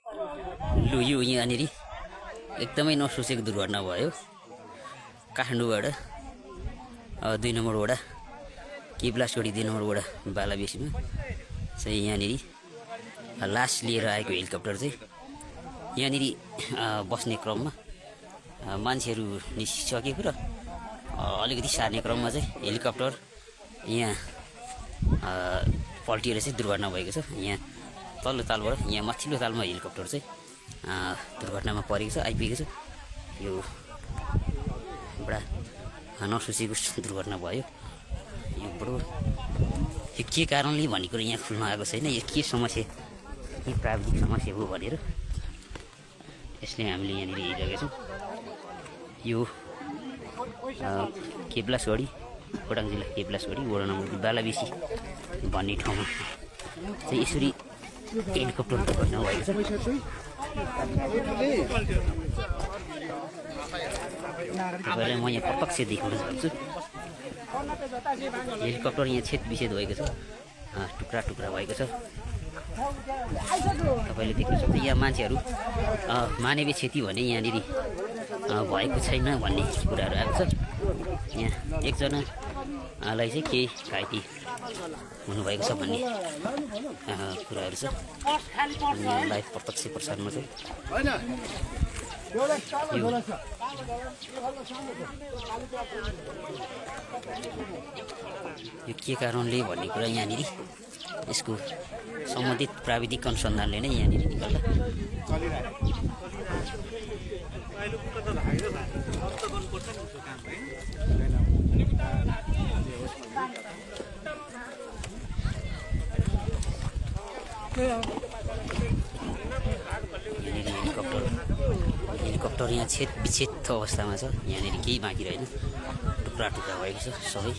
लु यो यहाँनिर एकदमै नसोचेको दुर्घटना भयो। काठमाडौँबाट 2 नम्बर वडा केब्लासोडी 2 नम्बर वडा बालाबेसीमा चाहिँ यहाँनिर लास लिएर आएको हेलिकप्टर चाहिँ यहाँनिर बस्ने क्रममा मान्छेहरू निस्किसकेको र अलिकति सार्ने क्रममा चाहिँ हेलिकप्टर यहाँ पल्टिएर चाहिँ दुर्घटना भएको छ। यहाँ तल्लो तालबाट यहाँ माथिल्लो तालमा हेलिकप्टर चाहिँ दुर्घटनामा परेको छ, आइपुगेको छ। यो बडा नसोचेको दुर्घटना भयो। यो बडो यो के कारणले भन्ने कुरो यहाँ खुल्न आएको छैन। यो के समस्या, के प्राविधिक समस्या हो भनेर यसले हामीले यहाँनिर हेरिरहेका छौँ। यो केब्लासोडी खोटाङ जिल्ला केब्लासोडी वडा नम्बर बालाबेसी भन्ने ठाउँमा चाहिँ यसरी हेलिकप्टर दुर्घटना भएको छ। तपाईँलाई म यहाँ प्रत्यक्ष देखाउन सक्छु। हेलिकप्टर यहाँ छेदविच्छेद भएको छ, टुक्रा टुक्रा भएको छ। तपाईँले देख्न सक्नुहुन्छ यहाँ मान्छेहरू मानवीय क्षति भने यहाँनिर भएको छैन भन्ने कुराहरू आएको छ। यहाँ एकजनालाई चाहिँ केही घाइते हुनुभएको छ भन्ने कुराहरू छ। लाइभ प्रत्यक्ष प्रसारमा चाहिँ यो के कारणले भन्ने कुरा यहाँनिर यसको सम्बन्धित प्राविधिक अनुसन्धानले नै यहाँनिर निकाल्दा हेलिकप्टर यहाँ छेद अवस्थामा छ। यहाँनिर केही बाँकी रहेन, टुक्रा टुक्रा भएको छ सबै।